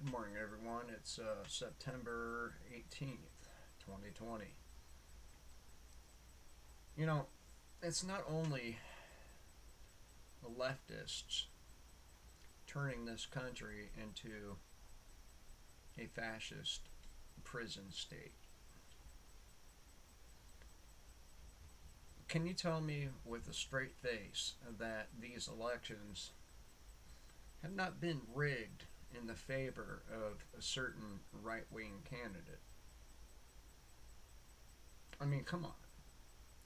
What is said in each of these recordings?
Good morning, everyone. It's September 18th, 2020. You know, it's not only the leftists turning this country into a fascist prison state. Can you tell me with a straight face that these elections have not been rigged in the favor of a certain right wing candidate? I mean, come on.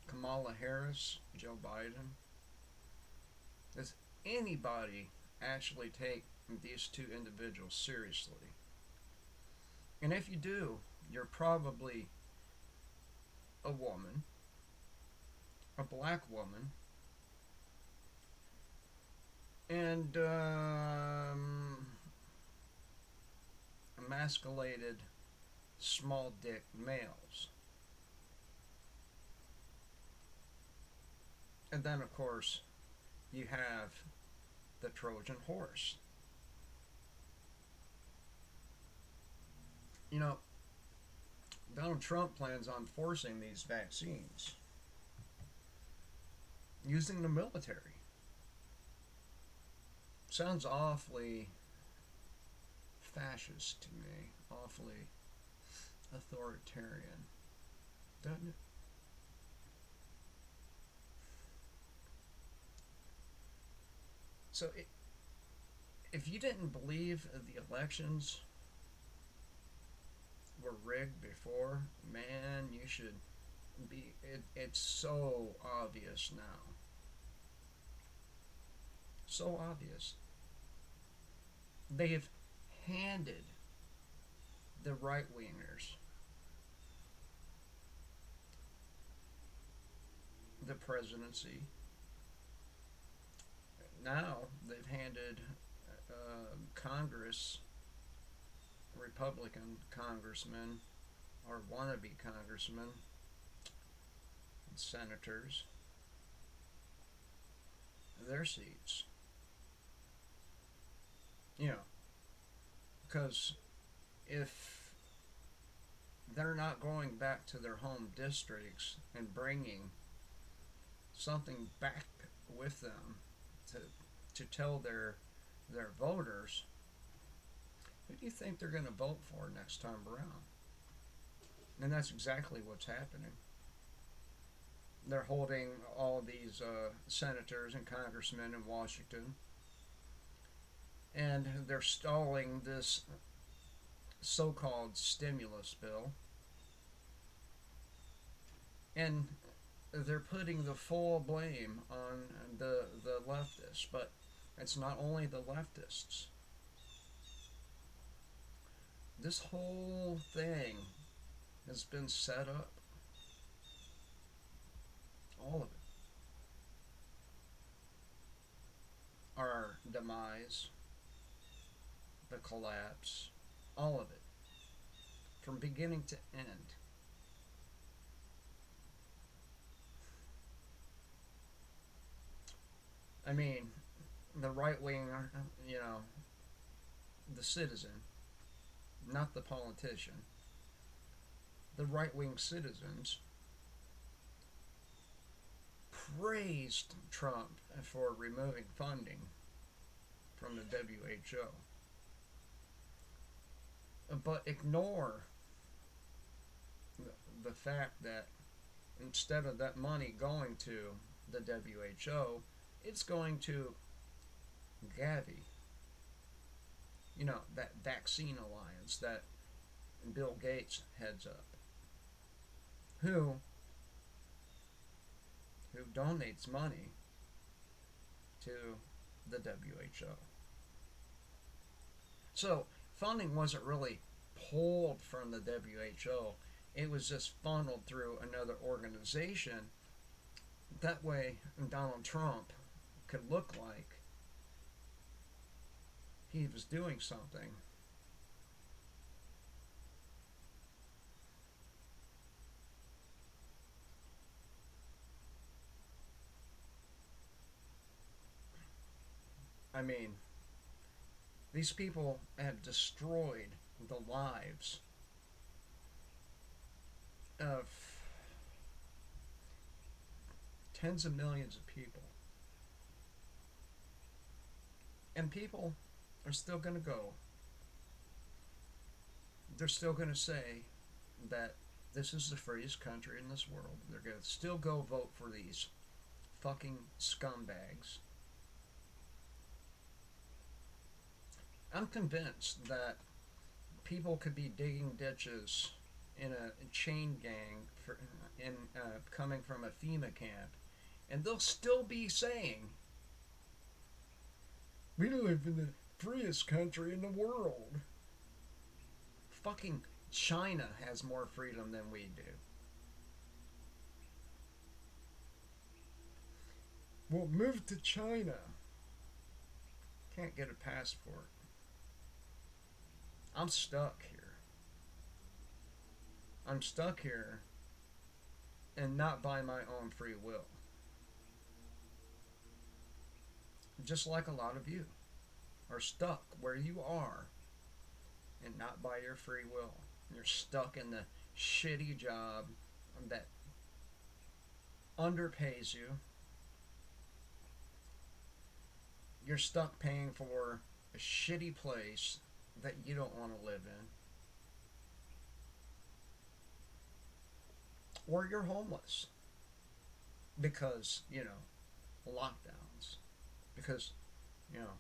Kamala Harris, Joe Biden. Does anybody actually take these two individuals seriously? And if you do, you're probably a woman, a black woman, and emasculated small dick males. And then, of course, you have the Trojan horse. You know, Donald Trump plans on forcing these vaccines using the military. Sounds awfully fascist to me, awfully authoritarian, doesn't it? So, if you didn't believe the elections were rigged before, man, you should be. It's so obvious now. So obvious. They have handed the right wingers the presidency. Now they've handed Congress, Republican congressmen or wannabe congressmen and senators, their seats. You know, because if they're not going back to their home districts and bringing something back with them to tell their voters, who do you think they're going to vote for next time around? And that's exactly what's happening. They're holding all these senators and congressmen in Washington, and they're stalling this so-called stimulus bill, and they're putting the full blame on the leftists. But it's not only the leftists. This whole thing has been set up. All of it. Our demise, the collapse, all of it. From beginning to end. I mean, the right wing, you know, the citizen, not the politician, the right wing citizens praised Trump for removing funding from the WHO, but ignore the fact that instead of that money going to the WHO, it's going to Gavi. You know, that vaccine alliance that Bill Gates heads up, who donates money to the WHO. So funding wasn't really pulled from the WHO. It was just funneled through another organization. That way, Donald Trump could look like he was doing something. I mean, These people have destroyed the lives of tens of millions of people. And people are still going to go. They're still going to say that this is the freest country in this world. They're going to still go vote for these fucking scumbags. I'm convinced that people could be digging ditches in a chain gang coming from a FEMA camp, and they'll still be saying, "We live in the freest country in the world." Fucking China has more freedom than we do. We'll move to China. Can't get a passport. I'm stuck here. I'm stuck here and not by my own free will. Just like a lot of you are stuck where you are and not by your free will. You're stuck in the shitty job that underpays you. You're stuck paying for a shitty place that you don't want to live in. Or you're homeless because, lockdowns. Because, you know,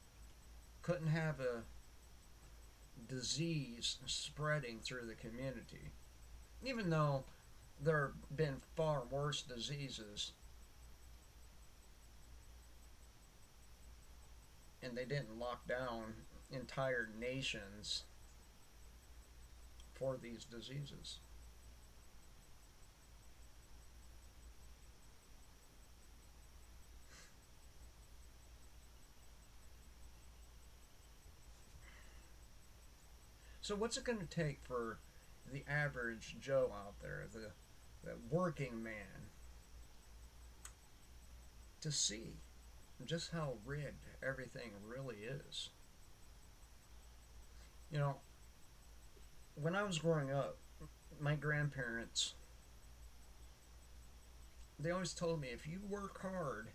couldn't have a disease spreading through the community. Even though there have been far worse diseases and they didn't lock down entire nations for these diseases. So what's it going to take for the average Joe out there, the working man, to see just how rigged everything really is? You know, when I was growing up, my grandparents, they always told me if you work hard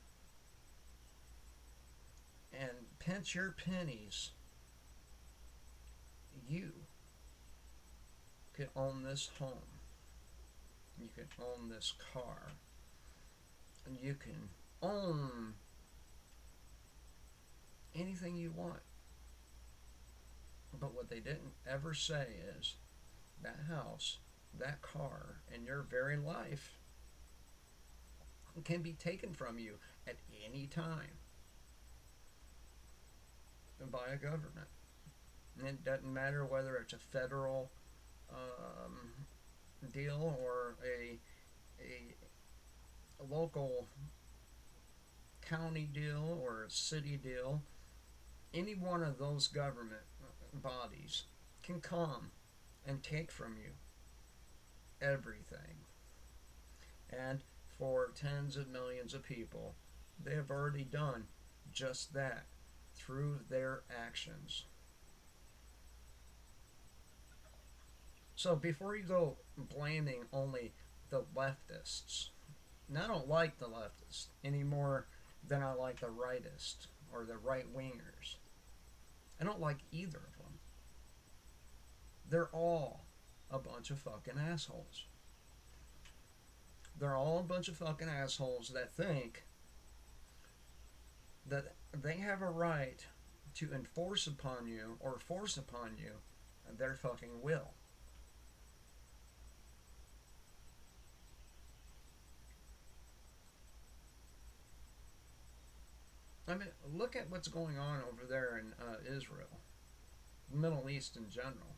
and pinch your pennies, you can own this home, you can own this car, and you can own anything you want. But what they didn't ever say is that house, that car, and your very life can be taken from you at any time by a government. And it doesn't matter whether it's a federal deal or a local county deal or a city deal. Any one of those government bodies can come and take from you everything. And for tens of millions of people, they have already done just that through their actions. So before you go blaming only the leftists, and I don't like the leftists any more than I like the rightists or the right wingers. I don't like either of them. They're all a bunch of fucking assholes. They're all a bunch of fucking assholes that think that they have a right to enforce upon you or force upon you their fucking will. I mean, look at what's going on over there in Israel, the Middle East in general.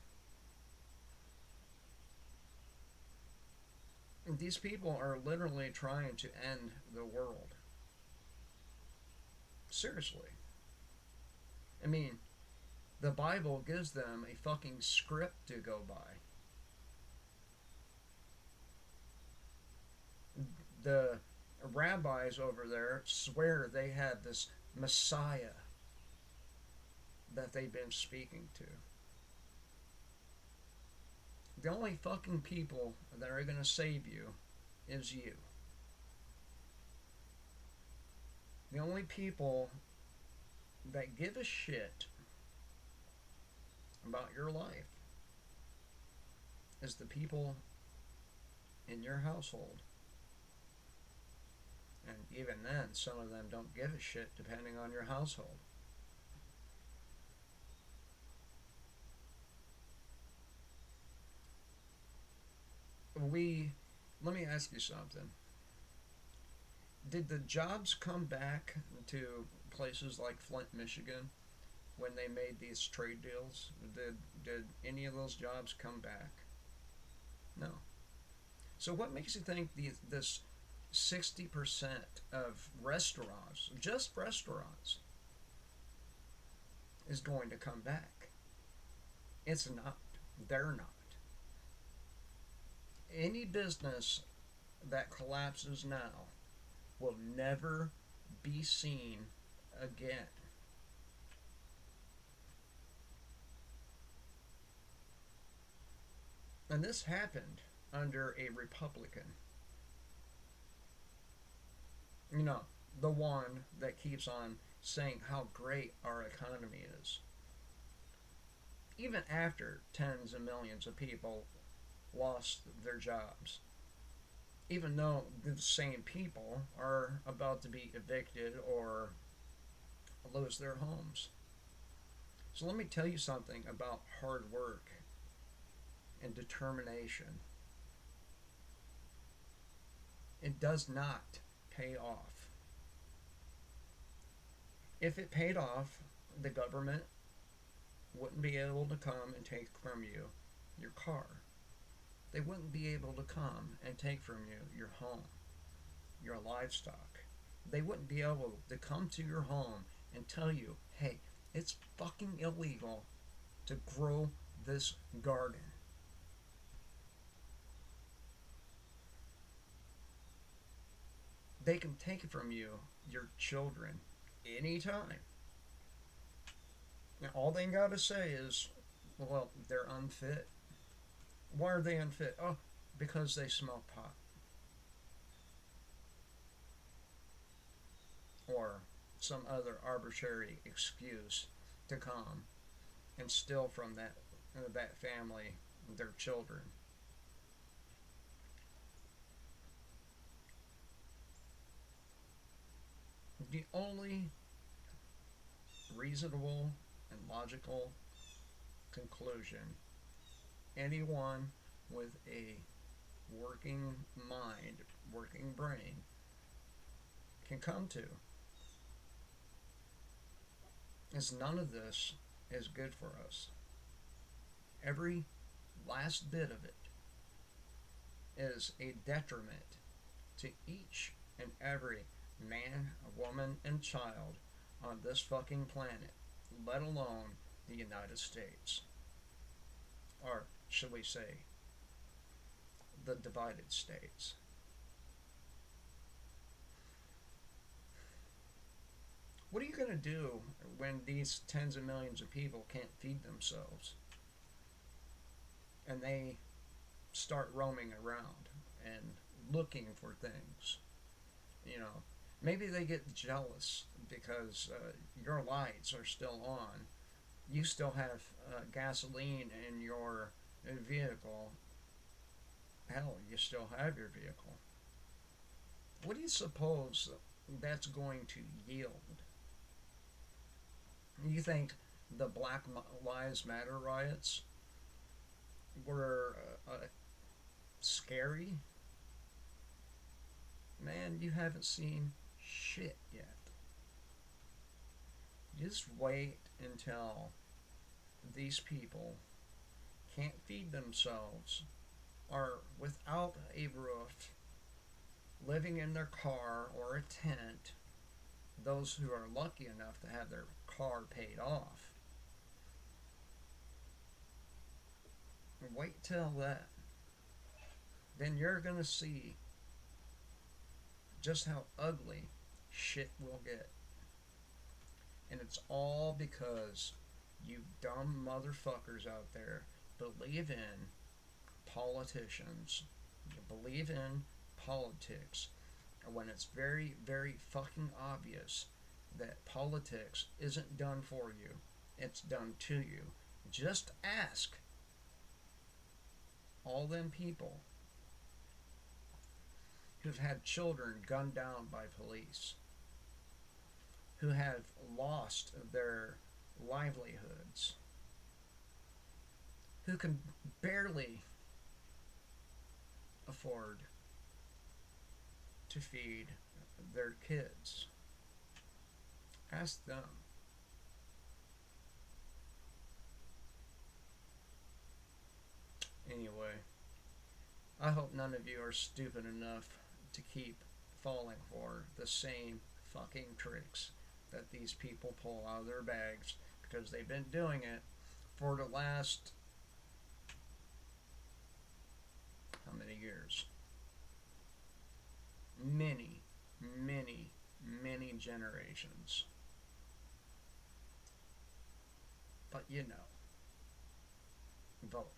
These people are literally trying to end the world. Seriously. I mean, the Bible gives them a fucking script to go by. The rabbis over there swear they have this Messiah that they've been speaking to. The only fucking people that are going to save you is you. The only people that give a shit about your life is the people in your household. And even then, some of them don't give a shit depending on your household. We, let me ask you something. Did the jobs come back to places like Flint, Michigan when they made these trade deals? Did any of those jobs come back? No. So what makes you think this 60% of restaurants, just restaurants, is going to come back? It's not. They're not. Any business that collapses now will never be seen again. And this happened under a Republican. You know, the one that keeps on saying how great our economy is. Even after tens of millions of people lost their jobs. Even though the same people are about to be evicted or lose their homes. So let me tell you something about hard work and determination. It does not pay off. If it paid off, the government wouldn't be able to come and take from you your car. They wouldn't be able to come and take from you your home, your livestock. They wouldn't be able to come to your home and tell you, hey, it's fucking illegal to grow this garden. They can take from you your children anytime. Now, all they gotta say is, well, they're unfit. Why are they unfit? Oh, because they smoke pot. Or some other arbitrary excuse to come and steal from that family their children. The only reasonable and logical conclusion anyone with a working mind, working brain can come to is none of this is good for us. Every last bit of it is a detriment to each and every man, woman, and child on this fucking planet, let alone the United States. Or should we say, the divided states. What are you going to do when these tens of millions of people can't feed themselves and they start roaming around and looking for things? You know, maybe they get jealous because your lights are still on. You still have gasoline in your vehicle. Hell, you still have your vehicle. What do you suppose that's going to yield? You think the Black Lives Matter riots were scary? Man, you haven't seen shit yet. Just wait until these people can't feed themselves, are without a roof, living in their car or a tent, those who are lucky enough to have their car paid off. Wait till that. Then you're going to see just how ugly shit will get. And it's all because You dumb motherfuckers out there believe in politicians. You believe in politics when it's very, very fucking obvious that politics isn't done for you, it's done to you. Just ask all them people who've had children gunned down by police, who have lost their livelihoods, who can barely afford to feed their kids. Ask them. Anyway, I hope none of you are stupid enough to keep falling for the same fucking tricks that these people pull out of their bags, because they've been doing it for the last how many years? Many, many, many generations. But you know, vote.